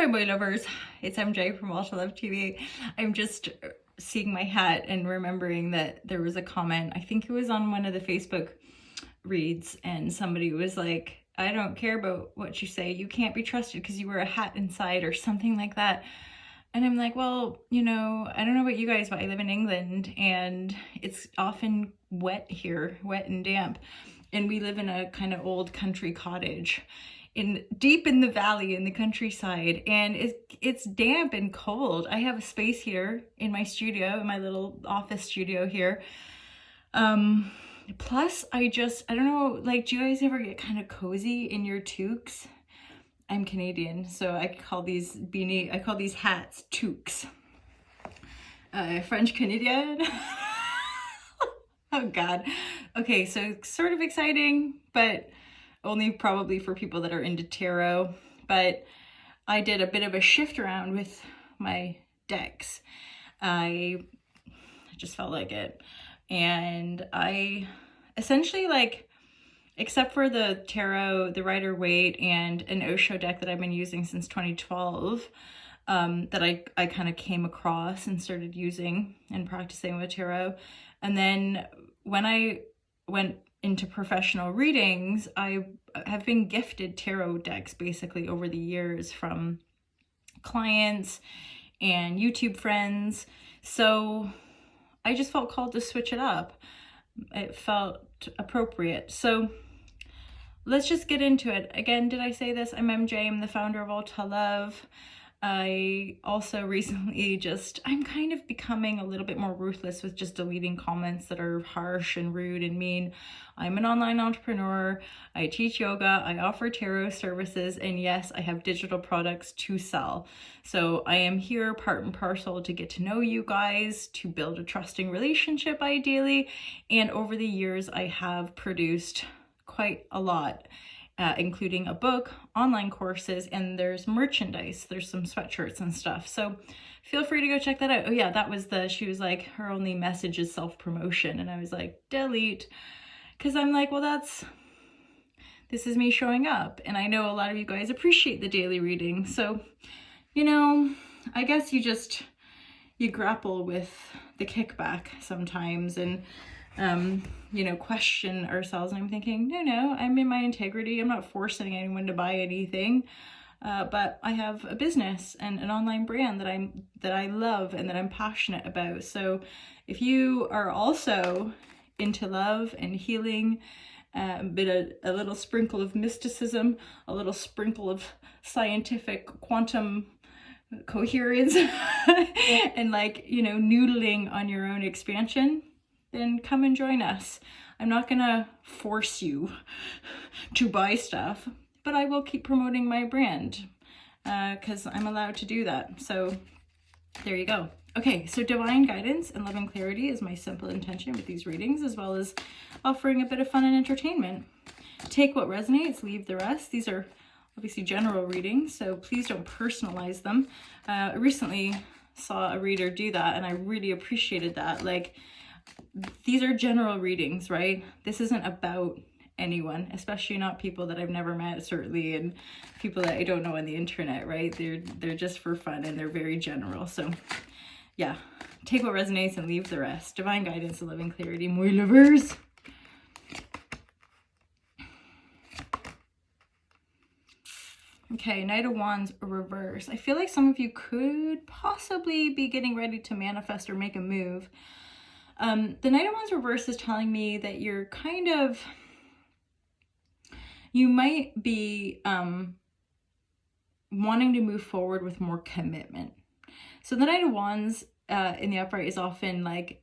my boy lovers, it's MJ from All to Love TV. I'm just seeing my hat and remembering that there was a comment, I think it was on one of the Facebook reads, and somebody was like, I don't care about what you say, you can't be trusted because you wear a hat inside or something like that. And I'm like, well, you know, I don't know about you guys, but I live in England and it's often wet here, wet and damp. And we live in a kind of old country cottage deep in the valley in the countryside, and it's damp and cold. I have a space here in my studio, in my little office studio here. Plus I don't know, like, do you guys ever get kind of cozy in your toques? I'm Canadian, so I call these hats toques. French Canadian. Oh God. Okay, so sort of exciting, but only probably for people that are into tarot. But I did a bit of a shift around with my decks. I just felt like it. And I essentially, like, except for the tarot, the Rider-Waite, and an Osho deck that I've been using since 2012, that I kind of came across and started using and practicing with tarot. And then when I went into professional readings, I have been gifted tarot decks basically over the years from clients and YouTube friends. So I just felt called to switch it up. It felt appropriate. So let's just get into it. Again, did I say this? I'm MJ. I'm the founder of All to Love. I also recently I'm kind of becoming a little bit more ruthless with just deleting comments that are harsh and rude and mean. I'm an online entrepreneur. I teach yoga. I offer tarot services. And yes, I have digital products to sell. So I am here part and parcel to get to know you guys, to build a trusting relationship ideally. And over the years, I have produced quite a lot. Including a book, online courses, and there's merchandise. There's some sweatshirts and stuff. So feel free to go check that out. Oh yeah, that was she was like, her only message is self-promotion. And I was like, delete. Because I'm like, well, this is me showing up. And I know a lot of you guys appreciate the daily reading. So, you know, I guess you grapple with the kickback sometimes and you know, question ourselves. And I'm thinking, no, I'm in my integrity. I'm not forcing anyone to buy anything. But I have a business and an online brand that I love and that I'm passionate about. So if you are also into love and healing, a little sprinkle of mysticism, a little sprinkle of scientific quantum coherence, and, like, you know, noodling on your own expansion, then come and join us. I'm not gonna force you to buy stuff, but I will keep promoting my brand because I'm allowed to do that. So there you go. Okay, so divine guidance and love and clarity is my simple intention with these readings, as well as offering a bit of fun and entertainment. Take what resonates, leave the rest. These are obviously general readings, so please don't personalize them. I recently saw a reader do that, and I really appreciated that. Like, these are general readings, right? This isn't about anyone, especially not people that I've never met, certainly, and people that I don't know on the internet, right? They're just for fun, and they're very general. So yeah, take what resonates and leave the rest. Divine guidance and loving clarity, my lovers. Okay, Knight of Wands reverse. I feel like some of you could possibly be getting ready to manifest or make a move. The Knight of Wands reverse is telling me that you're you might be wanting to move forward with more commitment. So the Knight of Wands in the upright is often like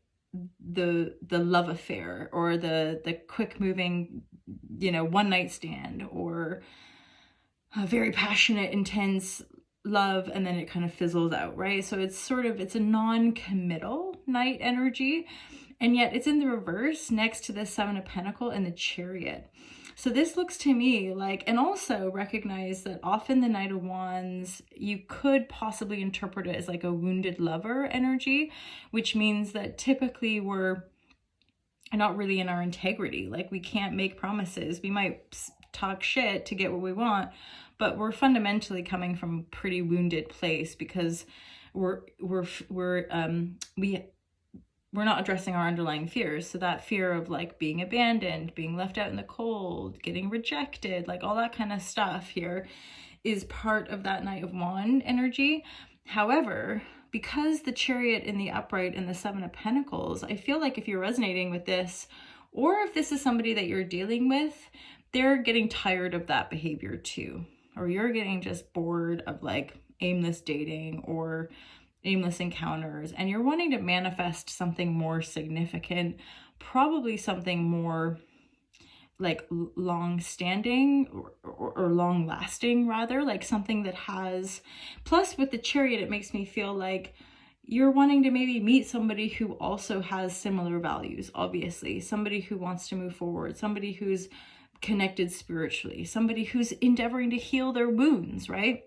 the love affair, or the quick moving, you know, one night stand, or a very passionate, intense love, and then it kind of fizzles out, right? So it's a non-committal Knight energy, and yet it's in the reverse next to the Seven of Pentacles and the Chariot. So this looks to me like, and also recognize that often the Knight of Wands, you could possibly interpret it as like a wounded lover energy, which means that typically we're not really in our integrity. Like, we can't make promises. We might talk shit to get what we want, but we're fundamentally coming from a pretty wounded place because we're not addressing our underlying fears. So that fear of like being abandoned, being left out in the cold, getting rejected, like all that kind of stuff here is part of that Knight of Wands energy. However, because the Chariot in the upright and the Seven of Pentacles, I feel like if you're resonating with this, or if this is somebody that you're dealing with, they're getting tired of that behavior too. Or you're getting just bored of like aimless dating or aimless encounters, and you're wanting to manifest something more significant, probably something more like long-standing or long-lasting rather, like something that has, plus with the Chariot, it makes me feel like you're wanting to maybe meet somebody who also has similar values, obviously, somebody who wants to move forward, somebody who's connected spiritually, somebody who's endeavoring to heal their wounds, right?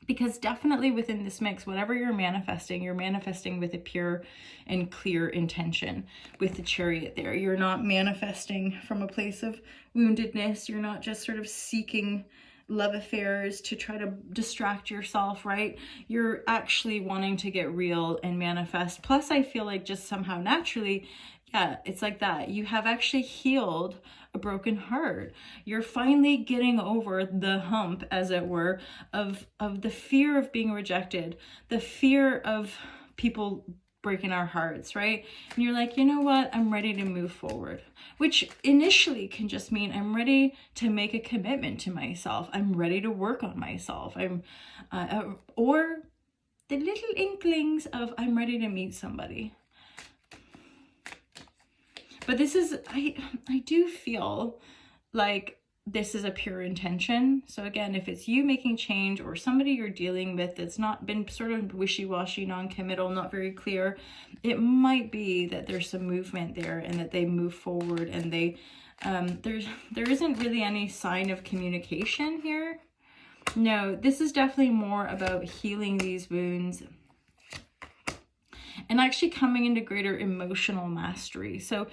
Because definitely within this mix, whatever you're manifesting with a pure and clear intention with the Chariot there. You're not manifesting from a place of woundedness. You're not just sort of seeking love affairs to try to distract yourself, right? You're actually wanting to get real and manifest. Plus, I feel like just somehow naturally, yeah, it's like that. You have actually healed a broken heart. You're finally getting over the hump, as it were, of the fear of being rejected, the fear of people breaking our hearts, right? And you're like, you know what? I'm ready to move forward, which initially can just mean I'm ready to make a commitment to myself. I'm ready to work on myself. Or the little inklings of I'm ready to meet somebody. But this is, I do feel like this is a pure intention. So again, if it's you making change or somebody you're dealing with that's not been sort of wishy-washy, non-committal, not very clear, it might be that there's some movement there and that they move forward and they, there isn't really any sign of communication here. No, this is definitely more about healing these wounds and actually coming into greater emotional mastery. So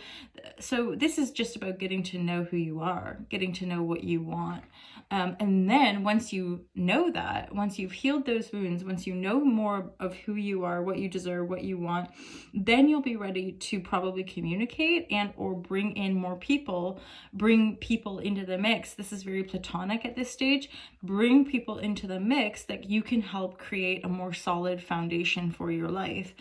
this is just about getting to know who you are, getting to know what you want. And then once you know that, once you've healed those wounds, once you know more of who you are, what you deserve, what you want, then you'll be ready to probably communicate and or bring in more people, bring people into the mix. This is very platonic at this stage. Bring people into the mix that you can help create a more solid foundation for your life.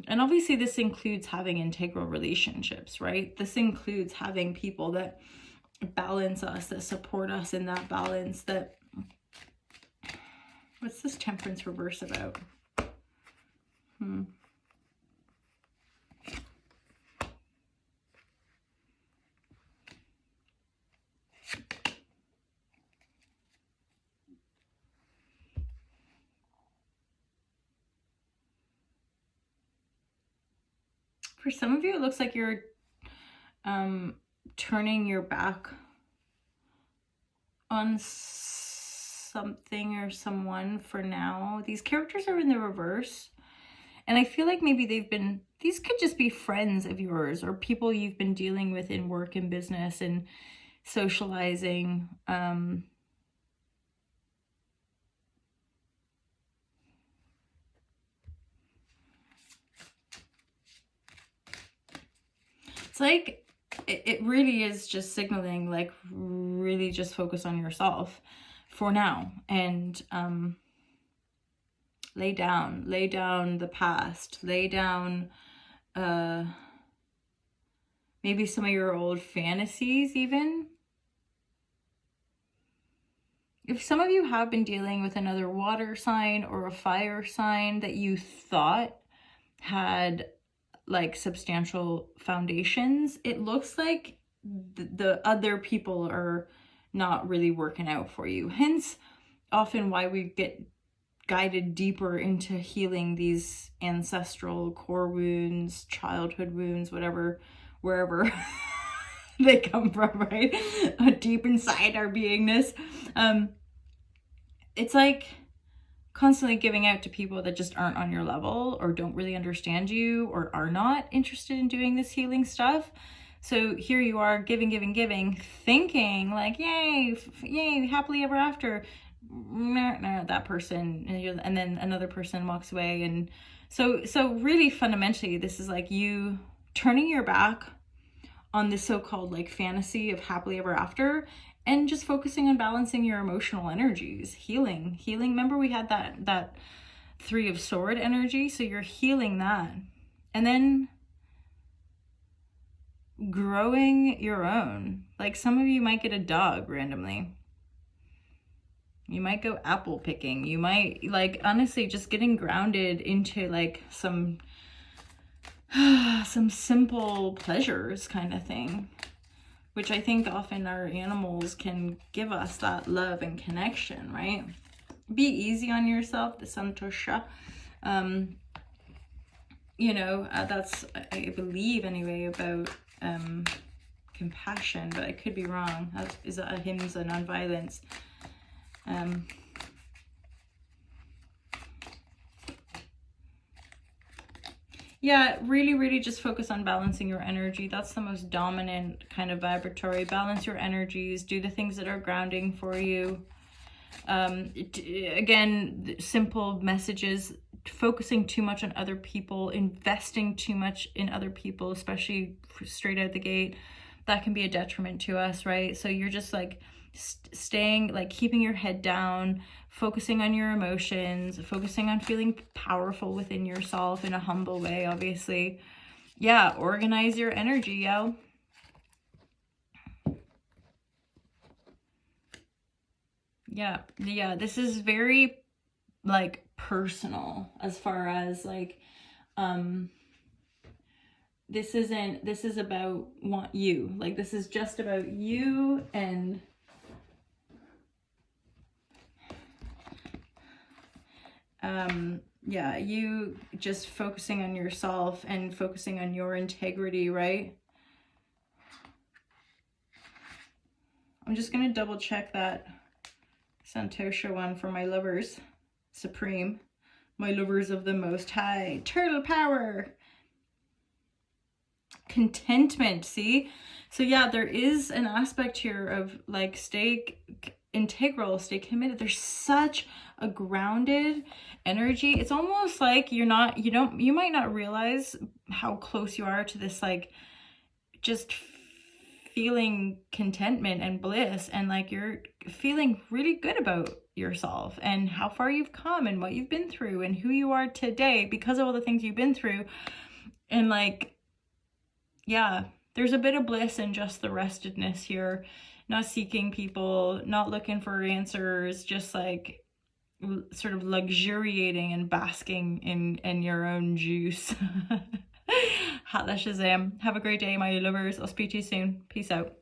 And obviously this includes having integral relationships, right? This includes having people that balance us, that support us in that balance. That, what's this Temperance reverse about? For some of you, it looks like you're turning your back on something or someone for now. These characters are in the reverse. And I feel like maybe these could just be friends of yours or people you've been dealing with in work and business and socializing. It's like, it really is just signaling, like, really just focus on yourself for now. And lay down the past, lay down maybe some of your old fantasies even. If some of you have been dealing with another water sign or a fire sign that you thought had like substantial foundations, it looks like the other people are not really working out for you. Hence, often why we get guided deeper into healing these ancestral core wounds, childhood wounds, whatever, wherever they come from, right? Deep inside our beingness. It's like constantly giving out to people that just aren't on your level or don't really understand you or are not interested in doing this healing stuff. So here you are giving, thinking like, yay, happily ever after. that person, and then another person walks away. And so really fundamentally, this is like you turning your back on this so-called like fantasy of happily ever after, and just focusing on balancing your emotional energies, healing. Remember we had that Three of Sword energy, so you're healing that, and then growing your own. Like some of you might get a dog randomly. You might go apple picking. You might, like, honestly, just getting grounded into like some simple pleasures kind of thing, which I think often our animals can give us that love and connection, right? Be easy on yourself, the Santosha. You know, that's, I believe anyway, about compassion, but I could be wrong. That is ahimsa, non-violence. Yeah, really just focus on balancing your energy. That's the most dominant kind of vibratory. Balance your energies, do the things that are grounding for you. Again, simple messages. Focusing too much on other people, investing too much in other people, especially straight out the gate, that can be a detriment to us, right? So you're just like staying, like keeping your head down, focusing on your emotions, focusing on feeling powerful within yourself in a humble way, obviously. Yeah, organize your energy, yo. Yeah, this is very like personal as far as like this is about you. Like this is just about you, and yeah, you just focusing on yourself and focusing on your integrity, right? I'm just gonna double check that Santosha one for my lovers supreme, my lovers of the Most High. Turtle power, contentment. See, so yeah, there is an aspect here of like stay integral, stay committed. There's such a grounded energy. It's almost like you might not realize how close you are to this, like just feeling contentment and bliss, and like you're feeling really good about yourself and how far you've come and what you've been through and who you are today because of all the things you've been through. And like, yeah, there's a bit of bliss in just the restedness here, not seeking people, not looking for answers, just like sort of luxuriating and basking in your own juice. Hatla Shazam. Have a great day, my lovers. I'll speak to you soon. Peace out.